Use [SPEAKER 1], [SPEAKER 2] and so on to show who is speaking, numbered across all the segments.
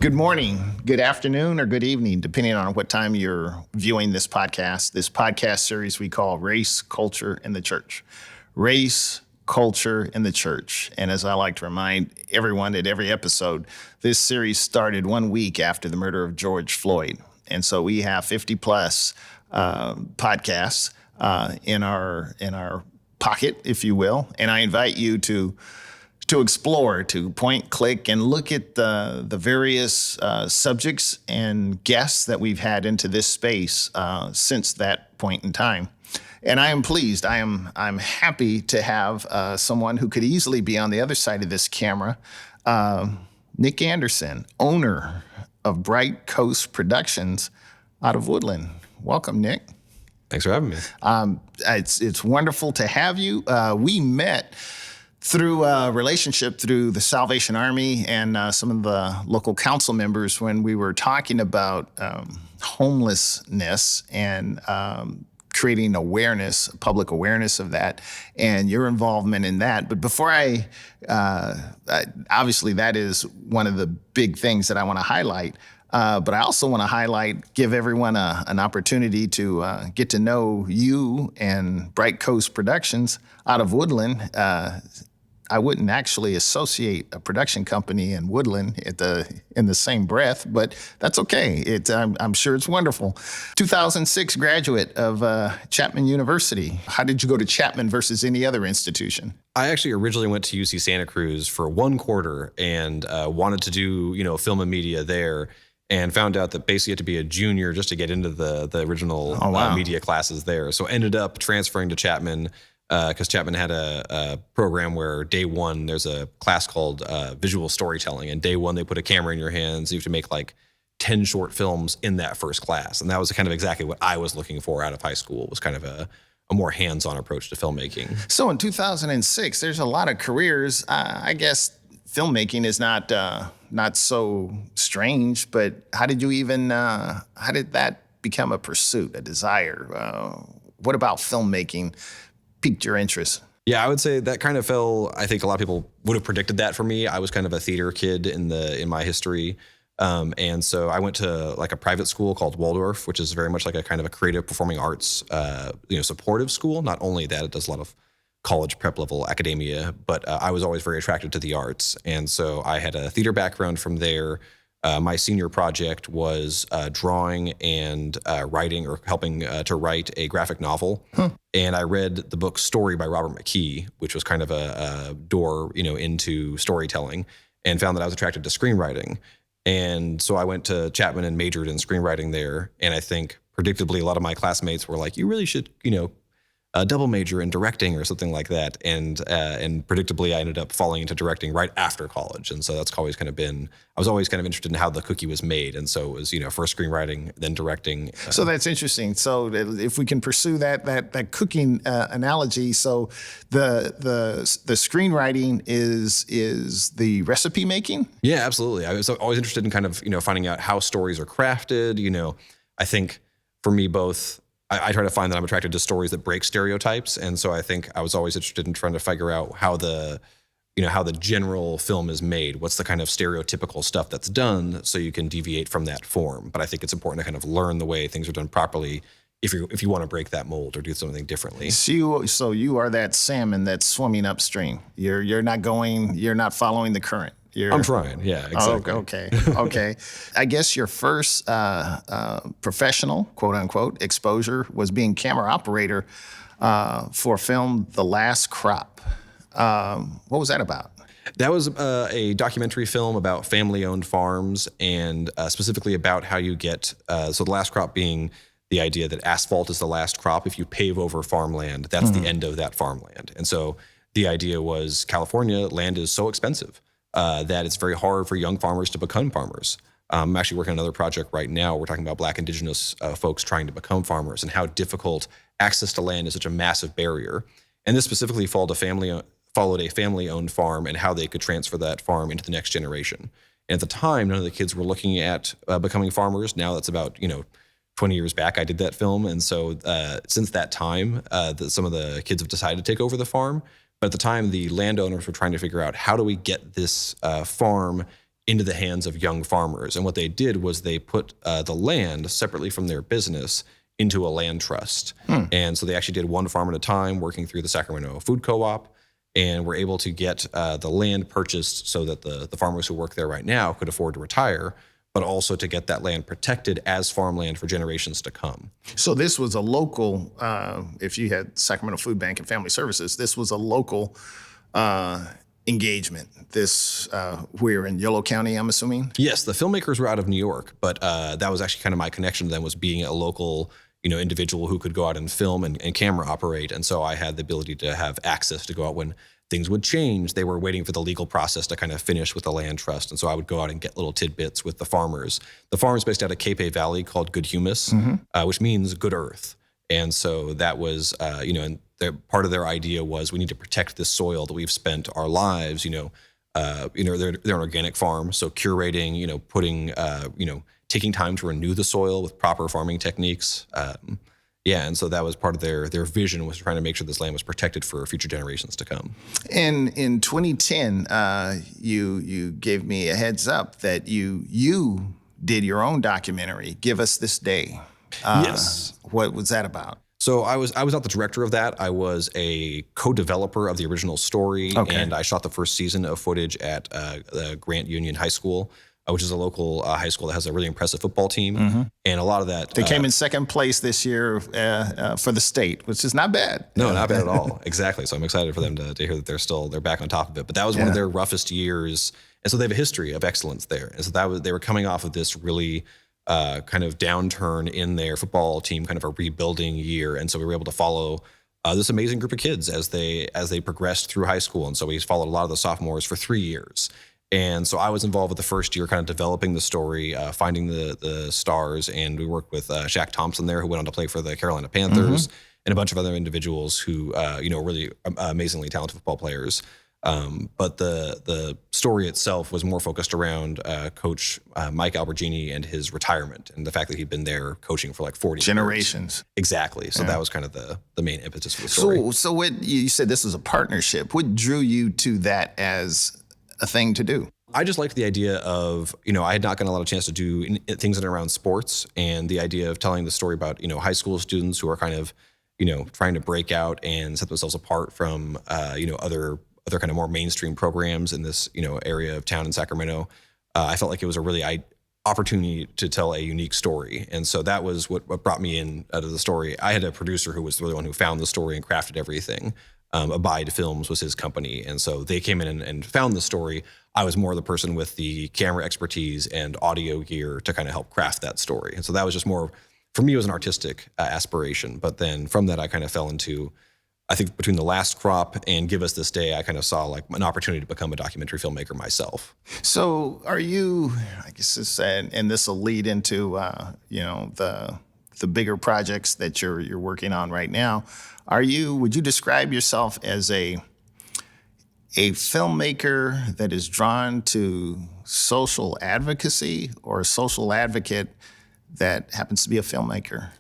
[SPEAKER 1] Good morning, good afternoon, or good evening, depending on what time you're viewing this podcast. This podcast series we call Race, Culture, and the Church. Race, Culture, and the Church. And as I like to remind everyone at every episode, this series started 1 week after the murder of George Floyd. And so we have 50 plus podcasts in our pocket, if you will. And I invite you to explore, to point, click, and look at the various subjects and guests that we've had into this space since that point in time. And I am pleased. I'm happy to have someone who could easily be on the other side of this camera, Nick Anderson, owner of Bright Coast Productions out of Woodland. Welcome, Nick.
[SPEAKER 2] Thanks for having me.
[SPEAKER 1] It's wonderful to have you. We met through a relationship through the Salvation Army and some of the local council members when we were talking about homelessness and creating awareness, public awareness of that, and your involvement in that. But before obviously that is one of the big things that I want to highlight. But I also want to give everyone an opportunity to get to know you and Bright Coast Productions out of Woodland. I wouldn't actually associate a production company and Woodland in the same breath, but that's okay. I'm sure it's wonderful. 2006 graduate of Chapman University. How did you go to Chapman versus any other institution?
[SPEAKER 2] I actually originally went to UC Santa Cruz for 1 quarter and wanted to do film and media there, and found out that basically you had to be a junior just to get into the original media classes there. So ended up transferring to Chapman because Chapman had a program where day one, there's a class called visual storytelling. And day one, they put a camera in your hands. You have to make like 10 short films in that first class. And that was kind of exactly what I was looking for out of high school, was kind of a more hands-on approach to filmmaking.
[SPEAKER 1] So in 2006, there's a lot of careers. I guess filmmaking is not so strange, but how did that become a pursuit, a desire? What about filmmaking piqued your interest?
[SPEAKER 2] Yeah, I would say that kind of fell. I think a lot of people would have predicted that for me. I was kind of a theater kid in my history. And so I went to like a private school called Waldorf, which is very much like a kind of a creative performing arts, supportive school. Not only that, it does a lot of college prep level academia, but I was always very attracted to the arts. And so I had a theater background from there. My senior project was drawing and writing, or helping to write a graphic novel. And I read the book Story by Robert McKee, which was kind of a door, into storytelling, and found that I was attracted to screenwriting. And so I went to Chapman and majored in screenwriting there. And I think predictably, a lot of my classmates were like, you really should, double major in directing or something like that. And predictably, I ended up falling into directing right after college. And so that's always kind of been, I was always kind of interested in how the cookie was made. And so it was, first screenwriting, then directing.
[SPEAKER 1] So that's interesting. So if we can pursue that cooking analogy, so the screenwriting is the recipe making?
[SPEAKER 2] Yeah, absolutely. I was always interested in kind of, finding out how stories are crafted. I think for me, both, I try to find that I'm attracted to stories that break stereotypes. And so I think I was always interested in trying to figure out how the general film is made. What's the kind of stereotypical stuff that's done so you can deviate from that form. But I think it's important to kind of learn the way things are done properly if you want to break that mold or do something differently.
[SPEAKER 1] So you are that salmon that's swimming upstream. You're not following the current.
[SPEAKER 2] I'm trying. Yeah, exactly.
[SPEAKER 1] Okay. I guess your first professional, quote unquote, exposure was being camera operator for film The Last Crop. What was that about?
[SPEAKER 2] That was a documentary film about family-owned farms, and specifically about how you get, so the last crop being the idea that asphalt is the last crop. If you pave over farmland, that's the end of that farmland. And so the idea was California land is so expensive that it's very hard for young farmers to become farmers. I'm actually working on another project right now. We're talking about Black Indigenous folks trying to become farmers and how difficult access to land is such a massive barrier. And this specifically followed a family-owned farm and how they could transfer that farm into the next generation. And at the time, none of the kids were looking at becoming farmers. Now that's about 20 years back I did that film. And so since that time, some of the kids have decided to take over the farm. But at the time, the landowners were trying to figure out, how do we get this farm into the hands of young farmers. And what they did was they put the land separately from their business into a land trust. And so they actually did one farm at a time, working through the Sacramento Food Co-op, and were able to get the land purchased so that the farmers who work there right now could afford to retire, but also to get that land protected as farmland for generations to come.
[SPEAKER 1] So this was a local, if you had Sacramento Food Bank and Family Services, this was a local engagement. This, we're in Yolo County, I'm assuming?
[SPEAKER 2] Yes, the filmmakers were out of New York, but that was actually kind of my connection to them, was being a local individual who could go out and film and camera operate. And so I had the ability to have access to go out when things would change. They were waiting for the legal process to kind of finish with the land trust. And so I would go out and get little tidbits with the farmers. The farm is based out of Cape Valley called Good Humus, which means good earth. And so that was, and part of their idea was we need to protect this soil that we've spent our lives, they're an organic farm. So curating, putting, taking time to renew the soil with proper farming techniques. And so that was part of their vision, was trying to make sure this land was protected for future generations to come.
[SPEAKER 1] And in 2010, you gave me a heads up that you did your own documentary, Give Us This Day.
[SPEAKER 2] Yes.
[SPEAKER 1] What was that about?
[SPEAKER 2] So I was not the director of that. I was a co-developer of the original story, and I shot the first season of footage at the Grant Union High School, which is a local high school that has a really impressive football team. And a lot of that...
[SPEAKER 1] They came in second place this year for the state, which is not bad.
[SPEAKER 2] No, not bad at all. Exactly. So I'm excited for them to hear that they're back on top of it. But that was one of their roughest years. And so they have a history of excellence there. And so they were coming off of this really kind of downturn in their football team, kind of a rebuilding year. And so we were able to follow this amazing group of kids as they progressed through high school. And so we followed a lot of the sophomores for 3 years. And so I was involved with the first year, kind of developing the story, finding the stars, and we worked with Shaq Thompson there, who went on to play for the Carolina Panthers, and a bunch of other individuals who, really amazingly talented football players. But the story itself was more focused around Coach Mike Albergini and his retirement, and the fact that he'd been there coaching for like 40
[SPEAKER 1] generations.
[SPEAKER 2] Years. Exactly. So that was kind of the main impetus for the story.
[SPEAKER 1] So what you said, this was a partnership. What drew you to that as a thing to do?
[SPEAKER 2] I just liked the idea of, I had not gotten a lot of chance to do things in and around sports, and the idea of telling the story about, high school students who are kind of, trying to break out and set themselves apart from, other kind of more mainstream programs in this, area of town in Sacramento. I felt like it was a really opportunity to tell a unique story. And so that was what brought me in out of the story. I had a producer who was really the one who found the story and crafted everything. Abide Films was his company. And so they came in and found the story. I was more the person with the camera expertise and audio gear to kind of help craft that story. And so that was just more, for me, it was an artistic aspiration. But then from that, I kind of fell into, I think between The Last Crop and Give Us This Day, I kind of saw like an opportunity to become a documentary filmmaker myself. So
[SPEAKER 1] are you, I guess this, and this will lead into, the bigger projects that you're working on right now. Would you describe yourself as a filmmaker that is drawn to social advocacy, or a social advocate that happens to be a filmmaker?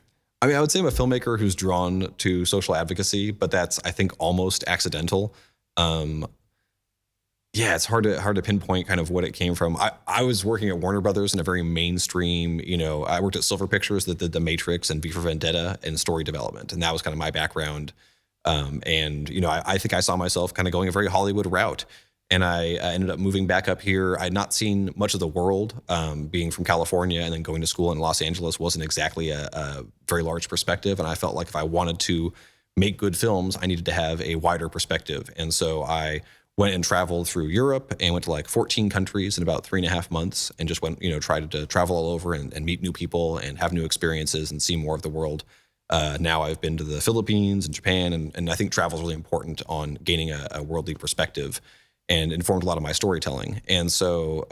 [SPEAKER 2] I mean, I would say I'm a filmmaker who's drawn to social advocacy, but that's, I think, almost accidental. It's hard to pinpoint kind of what it came from. I was working at Warner Brothers in a very mainstream, I worked at Silver Pictures that did The Matrix and V for Vendetta and story development. And that was kind of my background. I think I saw myself kind of going a very Hollywood route. And I ended up moving back up here. I had not seen much of the world, being from California and then going to school in Los Angeles wasn't exactly a very large perspective. And I felt like if I wanted to make good films, I needed to have a wider perspective. And so I went and traveled through Europe and went to like 14 countries in about 3.5 months, and just went, tried to travel all over and meet new people and have new experiences and see more of the world. Now I've been to the Philippines and Japan, and I think travel is really important on gaining a worldly perspective, and informed a lot of my storytelling. And so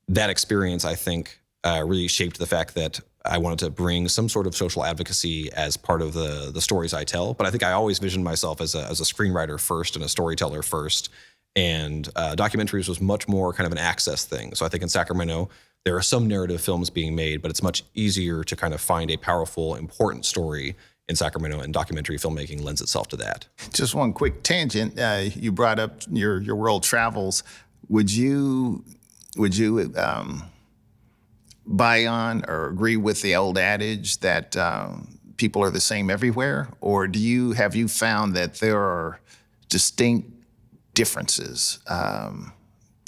[SPEAKER 2] that experience, I think, really shaped the fact that I wanted to bring some sort of social advocacy as part of the stories I tell. But I think I always visioned myself as a screenwriter first and a storyteller first. And documentaries was much more kind of an access thing. So I think in Sacramento, there are some narrative films being made, but it's much easier to kind of find a powerful, important story in Sacramento, and documentary filmmaking lends itself to that.
[SPEAKER 1] Just one quick tangent. You brought up your world travels. Would you would you buy on or agree with the old adage that people are the same everywhere, or have you found that there are distinct differences?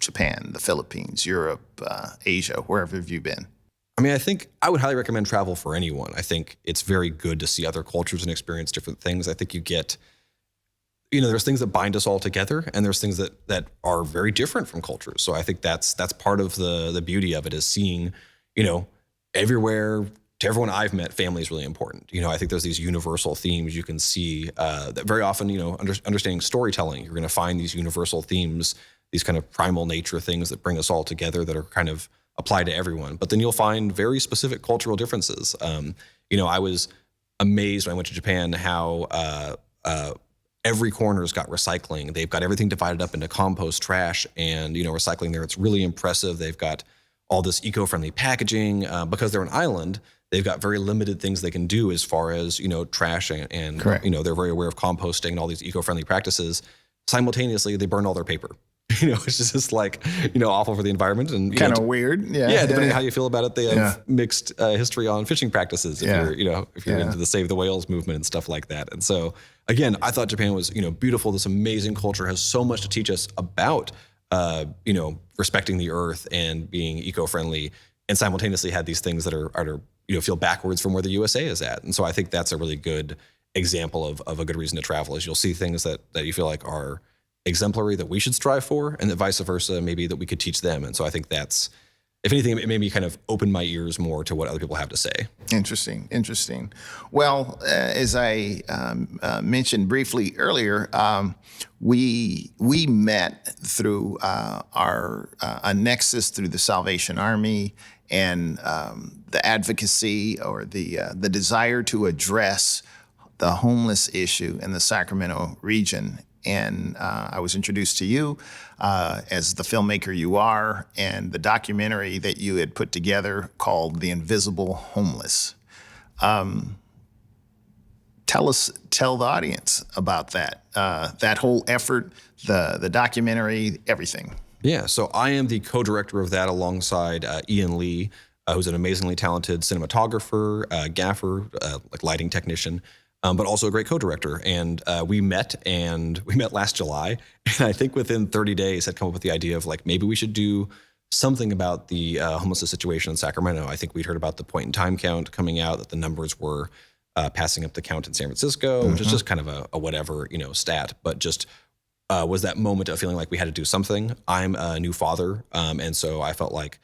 [SPEAKER 1] Japan, the Philippines, Europe, Asia, wherever have you been?
[SPEAKER 2] I mean, I think I would highly recommend travel for anyone. I think it's very good to see other cultures and experience different things. I think you get, there's things that bind us all together, and there's things that are very different from cultures. So I think that's part of the beauty of it, is seeing, everywhere. To everyone I've met, family is really important. I think there's these universal themes you can see that very often, understanding storytelling, you're going to find these universal themes, these kind of primal nature things that bring us all together that are kind of apply to everyone. But then you'll find very specific cultural differences. I was amazed when I went to Japan how every corner's got recycling. They've got everything divided up into compost, trash, and recycling there. It's really impressive. They've got all this eco-friendly packaging because they're an island. They've got very limited things they can do as far as trash and they're very aware of composting and all these eco-friendly practices. Simultaneously, they burn all their paper. It's just like, awful for the environment and
[SPEAKER 1] kind of weird.
[SPEAKER 2] Yeah. Depending on how you feel about it, they have mixed history on fishing practices. If you're into the Save the Whales movement and stuff like that. And so again, I thought Japan was, beautiful. This amazing culture has so much to teach us about, respecting the earth and being eco-friendly, and simultaneously had these things that are feel backwards from where the USA is at. And so I think that's a really good example of a good reason to travel, is you'll see things that you feel like are exemplary that we should strive for, and that vice versa, maybe that we could teach them. And so I think that's, if anything, it made me kind of open my ears more to what other people have to say. Interesting.
[SPEAKER 1] Well, as I mentioned briefly earlier, we met through a nexus through the Salvation Army and the advocacy or the desire to address the homeless issue in the Sacramento region. And I was introduced to you as the filmmaker you are, and the documentary that you had put together called The Invisible Homeless. Tell the audience about that whole effort, the documentary, everything.
[SPEAKER 2] Yeah, so I am the co-director of that alongside Ian Lee, who's an amazingly talented cinematographer, gaffer, like lighting technician. But also a great co-director. And we met last July. And I think within 30 days had come up with the idea of like, maybe we should do something about the homelessness situation in Sacramento. I think we'd heard about the point in time count coming out, that the numbers were passing up the count in San Francisco, which is just kind of a whatever, stat, but just was that moment of feeling like we had to do something. I'm a new father. And so I felt like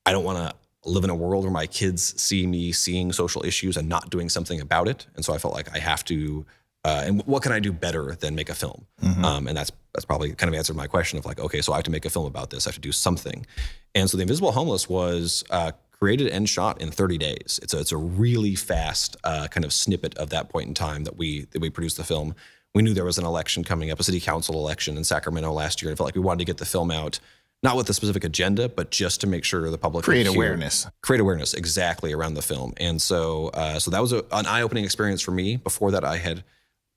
[SPEAKER 2] I don't want to live in a world where my kids see me seeing social issues and not doing something about it. And so I felt like I have to, and what can I do better than make a film? And that's probably kind of answered my question of like, okay, so I have to make a film about this. I have to do something. And so The Invisible Homeless was created and shot in 30 days. It's a really fast kind of snippet of that point in time that we produced the film. We knew there was an election coming up, a city council election in Sacramento last year. I felt like we wanted to get the film out, not with a specific agenda, but just to make sure the public
[SPEAKER 1] create awareness,
[SPEAKER 2] exactly around the film. And so that was an eye-opening experience for me. Before that, I had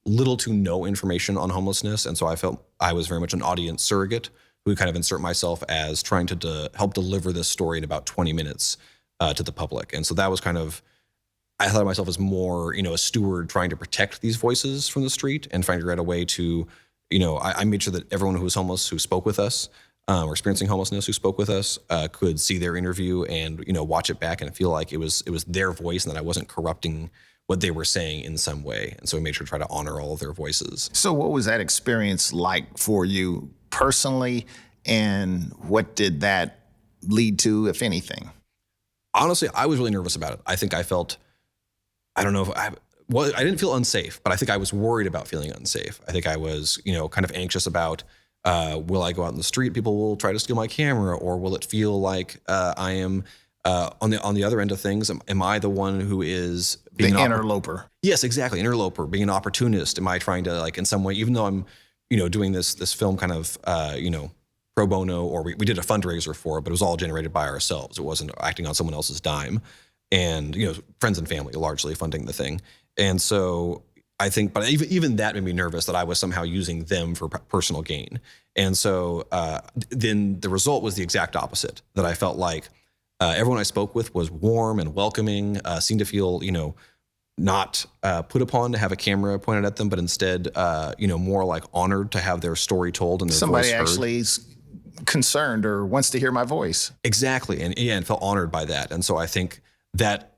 [SPEAKER 2] little to no information on homelessness. And so I felt I was very much an audience surrogate who kind of insert myself as trying to help deliver this story in about 20 minutes to the public. And so that was kind of, I thought of myself as more, a steward trying to protect these voices from the street and trying to figure out a way to, I made sure that everyone who was homeless, who spoke with us, or experiencing homelessness, who spoke with us, could see their interview and watch it back and feel like it was their voice and that I wasn't corrupting what they were saying in some way. And so we made sure to try to honor all of their voices.
[SPEAKER 1] So what was that experience like for you personally, and what did that lead to, if anything?
[SPEAKER 2] Honestly, I was really nervous about it. I think I felt, I don't know if I didn't feel unsafe, but I think I was worried about feeling unsafe. I think I was, kind of anxious about, will I go out in the street? People will try to steal my camera, or will it feel like I am on the other end of things? Am I the one who is being
[SPEAKER 1] the interloper?
[SPEAKER 2] Yes, exactly, interloper, being an opportunist. Am I trying to, like, in some way, even though I'm, doing this film kind of, pro bono, or we did a fundraiser for it, but it was all generated by ourselves. It wasn't acting on someone else's dime, and friends and family largely funding the thing. And so I think, but even that made me nervous that I was somehow using them for personal gain. And so then the result was the exact opposite, that I felt like everyone I spoke with was warm and welcoming, seemed to feel, not put upon to have a camera pointed at them, but instead, more like honored to have their story told and their
[SPEAKER 1] Somebody
[SPEAKER 2] voice heard.
[SPEAKER 1] actually is concerned or wants to hear my voice.
[SPEAKER 2] Exactly. And felt honored by that. And so I think that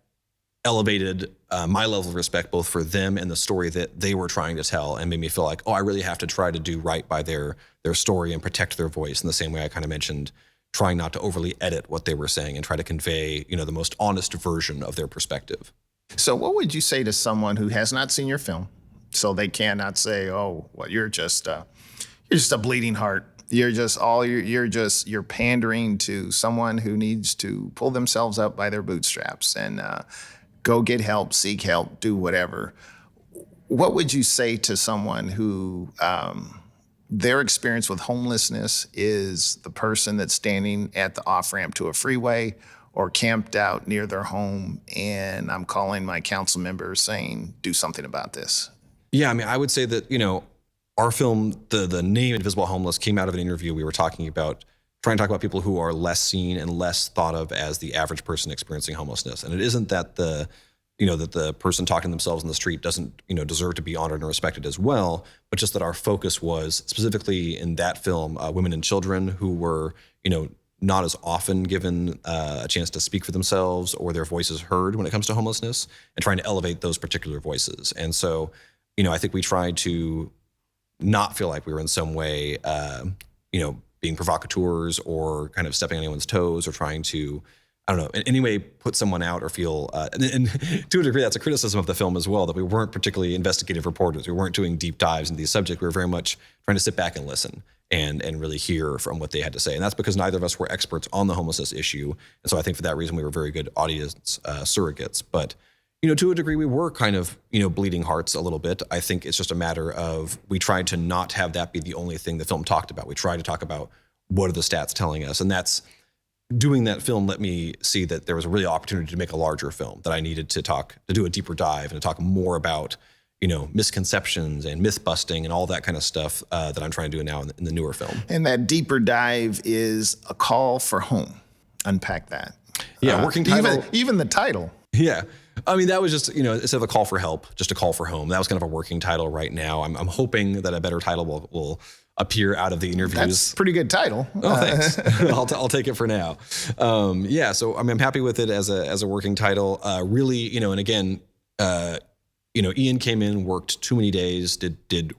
[SPEAKER 2] elevated my level of respect both for them and the story that they were trying to tell, and made me feel like, I really have to try to do right by their story and protect their voice in the same way I kind of mentioned, trying not to overly edit what they were saying and try to convey, the most honest version of their perspective.
[SPEAKER 1] So what would you say to someone who has not seen your film, so they cannot say, you're just a bleeding heart. You're pandering to someone who needs to pull themselves up by their bootstraps and go get help, seek help, do whatever. What would you say to someone who their experience with homelessness is the person that's standing at the off-ramp to a freeway or camped out near their home, and I'm calling my council members saying, do something about this?
[SPEAKER 2] Yeah, I would say that, our film, the name Invisible Homeless, came out of an interview we were talking about, trying to talk about people who are less seen and less thought of as the average person experiencing homelessness. And it isn't that that the person talking to themselves in the street doesn't, deserve to be honored and respected as well, but just that our focus was specifically in that film, women and children who were, not as often given a chance to speak for themselves or their voices heard when it comes to homelessness, and trying to elevate those particular voices. And so, I think we tried to not feel like we were in some way, being provocateurs or kind of stepping on anyone's toes or trying to, in any way put someone out or feel, and to a degree, that's a criticism of the film as well, that we weren't particularly investigative reporters. We weren't doing deep dives into these subjects. We were very much trying to sit back and listen and really hear from what they had to say. And that's because neither of us were experts on the homelessness issue. And so I think for that reason, we were very good audience surrogates. But, to a degree, we were kind of, bleeding hearts a little bit. I think it's just a matter of, we tried to not have that be the only thing the film talked about. We tried to talk about what are the stats telling us. And that's, doing that film let me see that there was a really opportunity to make a larger film, that I needed to do a deeper dive and to talk more about, misconceptions and myth busting and all that kind of stuff that I'm trying to do now in the newer film.
[SPEAKER 1] And that deeper dive is a call for home. Unpack that.
[SPEAKER 2] Yeah, working title.
[SPEAKER 1] Even the title.
[SPEAKER 2] Yeah. That was just, instead of a call for help, just a call for home. That was kind of a working title right now. I'm hoping that a better title will appear out of the interviews.
[SPEAKER 1] That's a pretty good title.
[SPEAKER 2] Oh, thanks. I'll take it for now. So I'm happy with it as a working title. Really, and again, Ian came in, worked too many days,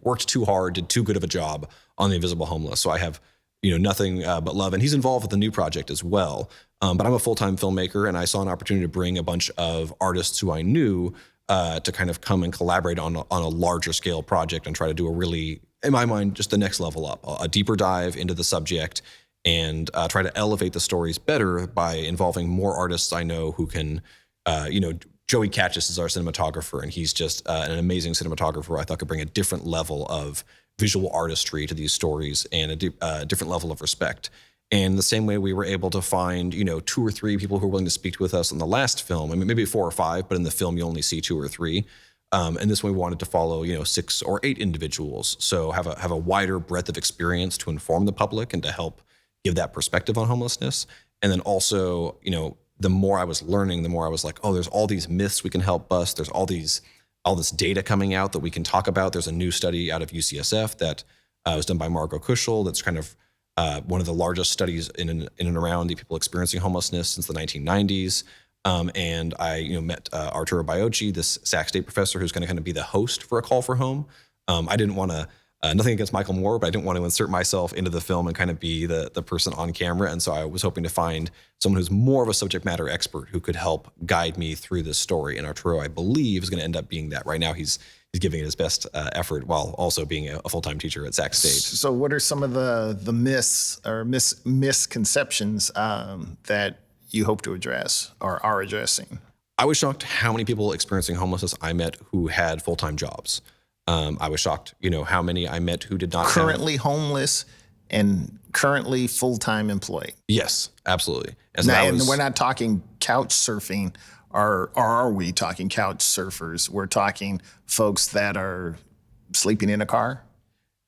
[SPEAKER 2] worked too hard, did too good of a job on The Invisible Homeless. So I have, nothing but love. And he's involved with the new project as well. But I'm a full-time filmmaker, and I saw an opportunity to bring a bunch of artists who I knew to kind of come and collaborate on a larger scale project and try to do a really, in my mind, just the next level up, a deeper dive into the subject, and try to elevate the stories better by involving more artists I know who can, Joey Katchis is our cinematographer, and he's just an amazing cinematographer. I thought could bring a different level of visual artistry to these stories and a different level of respect. And the same way we were able to find, 2 or 3 people who were willing to speak with us in the last film. Maybe 4 or 5, but in the film you only see 2 or 3. And this one we wanted to follow, 6 or 8 individuals. So have a wider breadth of experience to inform the public and to help give that perspective on homelessness. And then also, the more I was learning, the more I was like, there's all these myths we can help bust. There's all this data coming out that we can talk about. There's a new study out of UCSF that was done by Margot Kuschel. That's kind of one of the largest studies in and around the people experiencing homelessness since the 1990s. And I met Arturo Biocchi, this Sac State professor who's going to kind of be the host for A Call for Home. I didn't want to, nothing against Michael Moore, but I didn't want to insert myself into the film and kind of be the person on camera. And so I was hoping to find someone who's more of a subject matter expert who could help guide me through this story. And Arturo, I believe, is going to end up being that. Right now he's giving it his best effort while also being a full-time teacher at Sac State.
[SPEAKER 1] So what are some of the myths or misconceptions that you hope to address or are addressing?
[SPEAKER 2] I was shocked how many people experiencing homelessness I met who had full-time jobs. I was shocked, how many I met who did not
[SPEAKER 1] currently homeless and currently full-time employed.
[SPEAKER 2] Yes, absolutely.
[SPEAKER 1] And we're not talking couch surfing or are we talking couch surfers? We're talking folks that are sleeping in a car?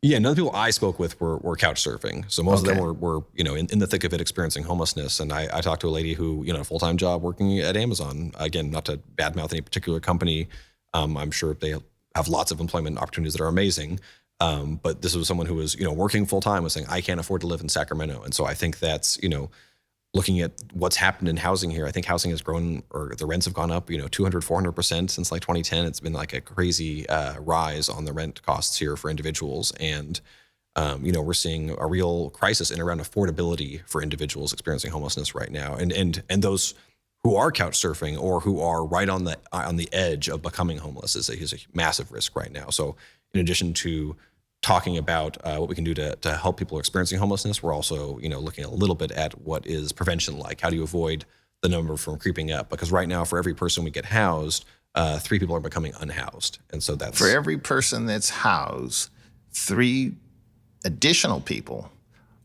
[SPEAKER 2] Yeah, none of the people I spoke with were couch surfing. So most of
[SPEAKER 1] Okay.
[SPEAKER 2] them were in the thick of it, experiencing homelessness. And I talked to a lady who, a full-time job working at Amazon. Again, not to badmouth any particular company. I'm sure they have lots of employment opportunities that are amazing. But this was someone who was, working full-time, was saying, I can't afford to live in Sacramento. And so I think that's, looking at what's happened in housing here, I think housing has grown, or the rents have gone up, 200, 400% since like 2010. It's been like a crazy rise on the rent costs here for individuals. And, we're seeing a real crisis in around affordability for individuals experiencing homelessness right now. And those who are couch surfing or who are right on the edge of becoming homeless is a massive risk right now. So in addition to talking about what we can do to help people experiencing homelessness, we're also, looking a little bit at what is prevention like. How do you avoid the number from creeping up? Because right now, for every person we get housed, 3 people are becoming unhoused. And so that's...
[SPEAKER 1] For every person that's housed, 3 additional people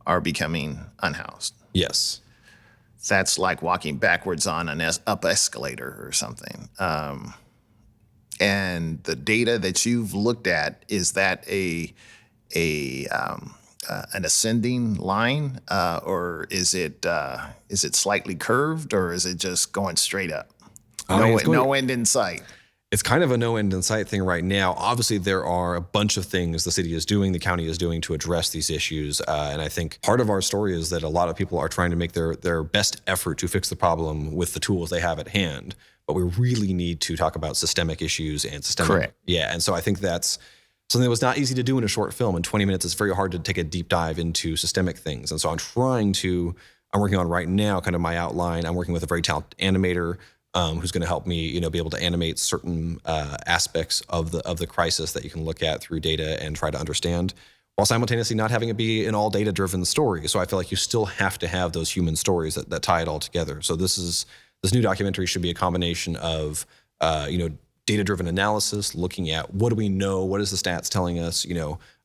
[SPEAKER 1] are becoming unhoused.
[SPEAKER 2] Yes.
[SPEAKER 1] That's like walking backwards on an up escalator or something. And the data that you've looked at, is that an ascending line, or is it slightly curved, or is it just going straight up? No end in sight.
[SPEAKER 2] It's kind of a no end in sight thing right now. Obviously, there are a bunch of things the city is doing, the county is doing to address these issues. And I think part of our story is that a lot of people are trying to make their best effort to fix the problem with the tools they have at hand. But we really need to talk about systemic issues and systemic.
[SPEAKER 1] Correct.
[SPEAKER 2] Yeah. And so I think that's something that was not easy to do in a short film. In 20 minutes, it's very hard to take a deep dive into systemic things. And so I'm working on right now kind of my outline. I'm working with a very talented animator who's going to help me, be able to animate certain aspects of the crisis that you can look at through data and try to understand, while simultaneously not having it be an all data-driven story. So I feel like you still have to have those human stories that tie it all together. So this new documentary should be a combination of, data-driven analysis, looking at what do we know, what is the stats telling us,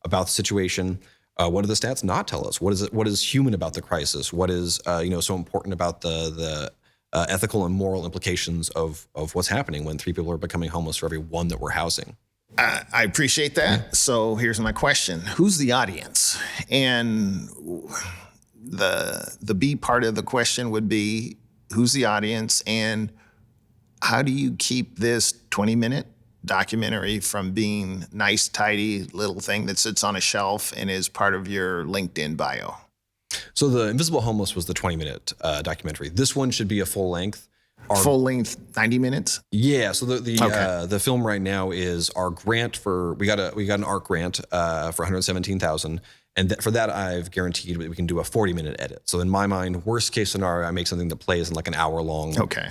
[SPEAKER 2] about the situation. What do the stats not tell us? What is human about the crisis? What is, so important about the ethical and moral implications of what's happening when 3 people are becoming homeless for every 1 that we're housing?
[SPEAKER 1] I appreciate that. Yeah. So here's my question. Who's the audience? And the B part of the question would be, who's the audience, and how do you keep this 20-minute documentary from being nice, tidy little thing that sits on a shelf and is part of your LinkedIn bio?
[SPEAKER 2] So the Invisible Homeless was the 20-minute documentary. This one should be a full length.
[SPEAKER 1] Full length, 90 minutes?
[SPEAKER 2] Yeah. So the film right now is our grant we got an ARC grant for $117,000. And for that, I've guaranteed we can do a 40-minute edit. So in my mind, worst case scenario, I make something that plays in like an hour long.
[SPEAKER 1] Okay.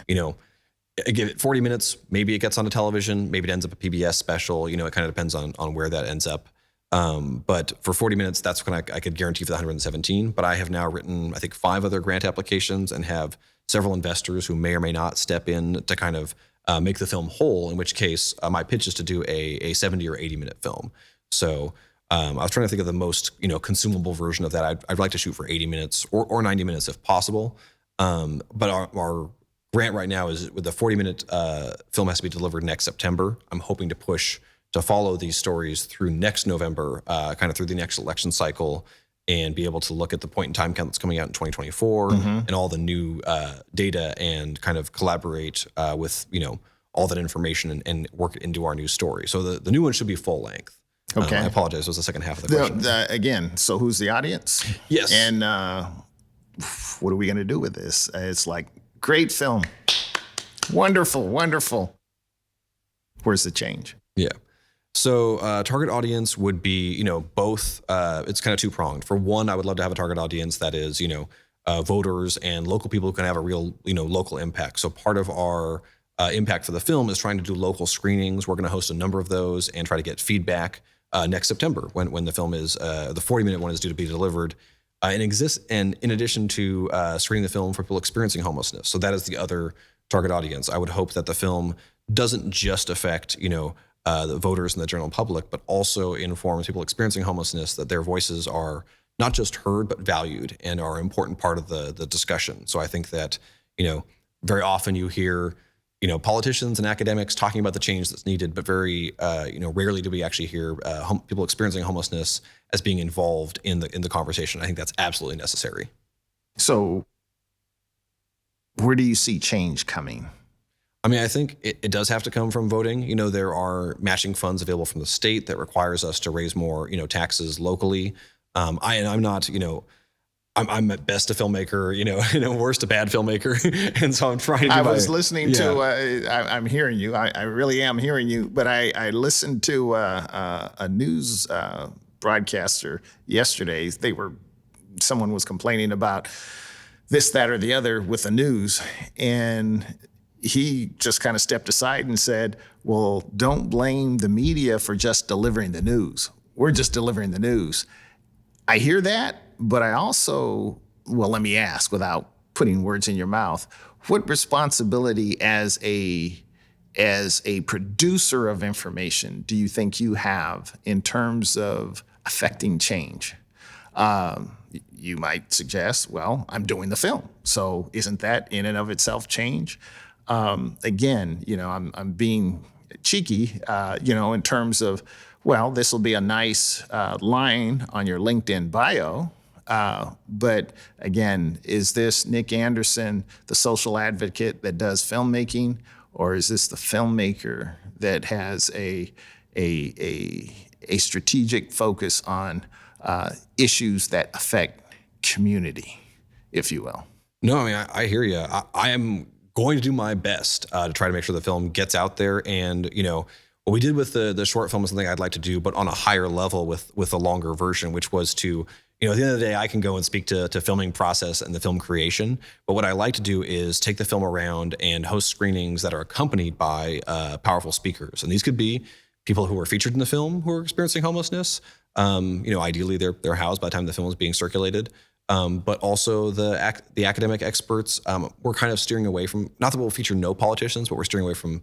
[SPEAKER 2] I give it 40 minutes. Maybe it gets onto television. Maybe it ends up a PBS special. It kind of depends on where that ends up. But for 40 minutes, that's when I could guarantee for the 117. But I have now written, I think, 5 other grant applications and have several investors who may or may not step in to kind of make the film whole, in which case my pitch is to do a 70 or 80-minute film. So I was trying to think of the most, consumable version of that. I'd like to shoot for 80 minutes or 90 minutes if possible. But our grant right now is, with the 40-minute film has to be delivered next September. I'm hoping to push to follow these stories through next November, kind of through the next election cycle, and be able to look at the point in time count that's coming out in 2024 and all the new data, and kind of collaborate with, all that information and work it into our new story. So the new one should be full length.
[SPEAKER 1] Okay.
[SPEAKER 2] I apologize. It was the second half of the question.
[SPEAKER 1] Again, so who's the audience?
[SPEAKER 2] Yes.
[SPEAKER 1] And what are we going to do with this? It's like, great film. Wonderful, wonderful. Where's the change?
[SPEAKER 2] Yeah. So target audience would be, both. It's kind of 2-pronged. For one, I would love to have a target audience that is, voters and local people who can have a real, local impact. So part of our impact for the film is trying to do local screenings. We're going to host a number of those and try to get feedback next September when the film is, the 40-minute one is due to be delivered. And in addition to screening the film for people experiencing homelessness. So that is the other target audience. I would hope that the film doesn't just affect, the voters and the general public, but also informs people experiencing homelessness that their voices are not just heard, but valued and are an important part of the discussion. So I think that, very often you hear politicians and academics talking about the change that's needed, but very, rarely do we actually hear people experiencing homelessness as being involved in the conversation. I think that's absolutely necessary.
[SPEAKER 1] So where do you see change coming?
[SPEAKER 2] I mean, I think it does have to come from voting. There are matching funds available from the state that requires us to raise more, taxes locally. I'm not, I'm at best a filmmaker, worst a bad filmmaker. And so I'm trying to do
[SPEAKER 1] I was listening to, I'm hearing you. I really am hearing you. But I listened to a news broadcaster yesterday. Someone was complaining about this, that, or the other with the news. And he just kind of stepped aside and said, well, don't blame the media for just delivering the news. We're just delivering the news. I hear that, but I also, let me ask without putting words in your mouth, what responsibility as a producer of information do you think you have in terms of affecting change? You might suggest, well, I'm doing the film. So isn't that in and of itself change? Again, I'm being cheeky, in terms of, well, this will be a nice line on your LinkedIn bio. But again, is this Nick Anderson, the social advocate that does filmmaking, or is this the filmmaker that has a strategic focus on issues that affect community, if you will?
[SPEAKER 2] No, I mean, I hear you. I am going to do my best to try to make sure the film gets out there. And, what we did with the short film is something I'd like to do, but on a higher level with a longer version, which was to, at the end of the day, I can go and speak to filming process and the film creation. But what I like to do is take the film around and host screenings that are accompanied by powerful speakers. And these could be people who are featured in the film who are experiencing homelessness. Ideally they're housed by the time the film is being circulated. But also the academic experts. We're kind of steering away from, not that we'll feature no politicians, but we're steering away from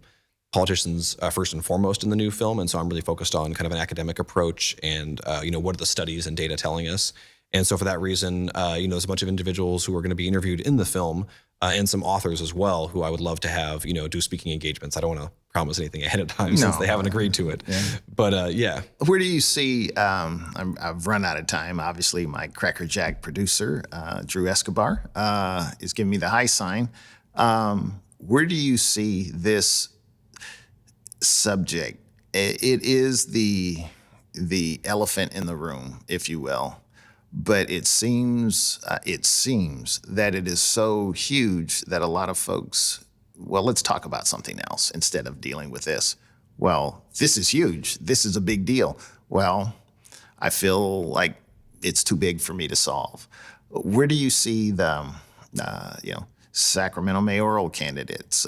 [SPEAKER 2] politicians first and foremost in the new film. And so I'm really focused on kind of an academic approach and, what are the studies and data telling us? And so for that reason, there's a bunch of individuals who are going to be interviewed in the film and some authors as well who I would love to have, do speaking engagements. I don't want to promise anything ahead of time since they haven't agreed to it. Yeah. But yeah.
[SPEAKER 1] Where do you see, I've run out of time. Obviously, my Cracker Jack producer, Drew Escobar, is giving me the high sign. Where do you see this subject? It is the elephant in the room, if you will. But it seems that it is so huge that a lot of folks, well, let's talk about something else instead of dealing with this. Well, this is huge. This is a big deal. Well, I feel like it's too big for me to solve. Where do you see the, Sacramento mayoral candidates,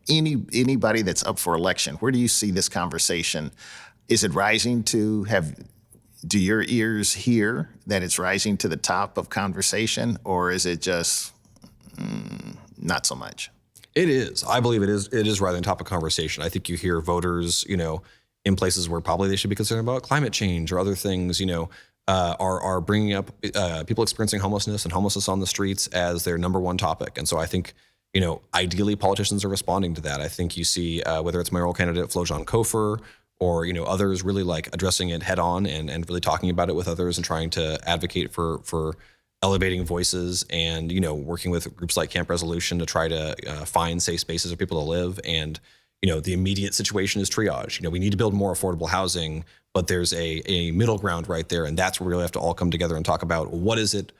[SPEAKER 1] anybody that's up for election? Where do you see this conversation? Is it rising to do your ears hear that it's rising to the top of conversation, or is it just not so much?
[SPEAKER 2] It is. I believe it is. It is rising to the top of conversation. I think you hear voters, in places where probably they should be concerned about climate change or other things, are bringing up people experiencing homelessness and homelessness on the streets as their number one topic. And so I think, ideally politicians are responding to that. I think you see whether it's mayoral candidate Flojan Kofer or, others really like addressing it head on and really talking about it with others and trying to advocate for elevating voices and, working with groups like Camp Resolution to try to find safe spaces for people to live. And, the immediate situation is triage. We need to build more affordable housing, but there's a middle ground right there. And that's where we really have to all come together and talk about what does it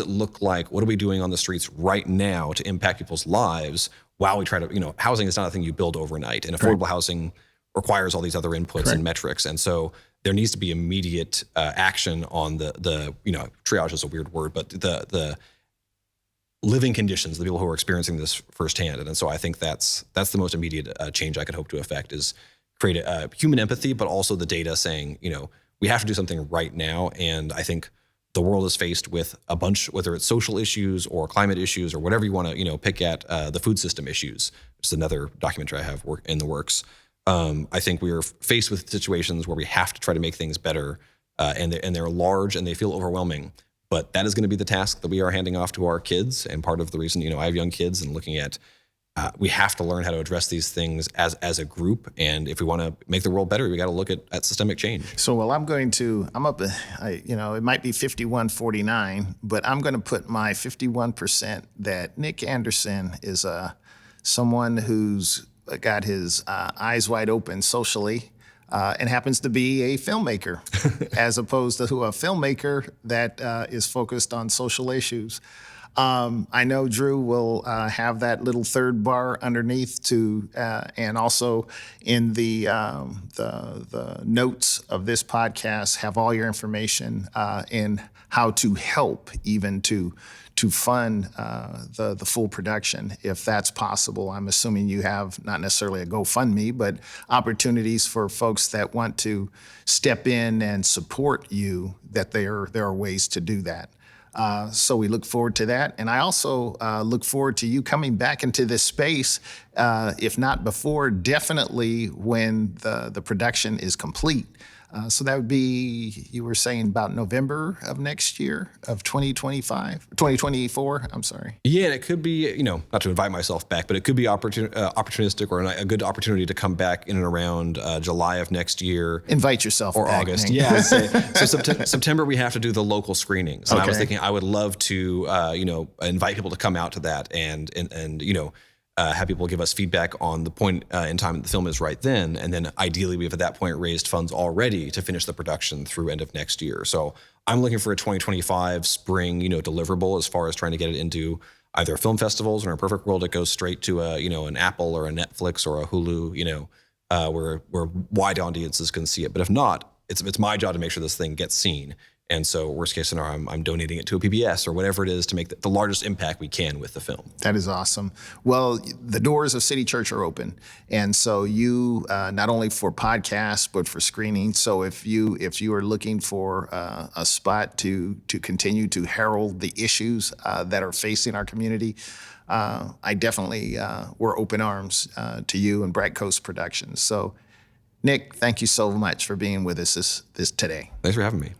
[SPEAKER 2] look like? What are we doing on the streets right now to impact people's lives while we try to, housing is not a thing you build overnight, and affordable housing requires all these other inputs and metrics. And so there needs to be immediate action on the triage is a weird word, but the living conditions, the people who are experiencing this firsthand. And so I think that's the most immediate change I could hope to affect is create a human empathy, but also the data saying, we have to do something right now. And I think the world is faced with a bunch, whether it's social issues or climate issues or whatever you want to, pick at, the food system issues, which is another documentary I have in the works. I think we are faced with situations where we have to try to make things better, and they're large and they feel overwhelming. But that is going to be the task that we are handing off to our kids. And part of the reason, I have young kids and looking at we have to learn how to address these things as a group. And if we want to make the world better, we got to look at systemic change.
[SPEAKER 1] So, well, I'm up, it might be 51-49, but I'm going to put my 51% that Nick Anderson is someone who's got his eyes wide open socially and happens to be a filmmaker as opposed to a filmmaker that is focused on social issues. I know Drew will have that little third bar underneath and also in the notes of this podcast have all your information in how to help even to fund the full production, if that's possible. I'm assuming you have not necessarily a GoFundMe, but opportunities for folks that want to step in and support you, that there are ways to do that. So we look forward to that. And I also look forward to you coming back into this space, if not before, definitely when the production is complete. So that would be, you were saying about November of next year, of 2024, I'm sorry.
[SPEAKER 2] Yeah, and it could be, not to invite myself back, but it could be opportunistic or a good opportunity to come back in and around July of next year.
[SPEAKER 1] Invite yourself
[SPEAKER 2] or
[SPEAKER 1] back,
[SPEAKER 2] August.
[SPEAKER 1] Hank.
[SPEAKER 2] Yeah. So September, we have to do the local screenings. And I was thinking I would love to, invite people to come out to that and have people give us feedback on the point in time that the film is right then. And then ideally, we have at that point raised funds already to finish the production through end of next year. So I'm looking for a 2025 spring, deliverable as far as trying to get it into either film festivals, or in a perfect world, it goes straight to an Apple or a Netflix or a Hulu, where wide audiences can see it. But if not, it's my job to make sure this thing gets seen. And so worst case scenario, I'm donating it to a PBS or whatever it is to make the largest impact we can with the film.
[SPEAKER 1] That is awesome. Well, the doors of City Church are open. And so you, not only for podcasts, but for screening. So if you are looking for a spot to continue to herald the issues that are facing our community, I definitely, we're open arms to you and Bright Coast Productions. So Nick, thank you so much for being with us this today.
[SPEAKER 2] Thanks for having me.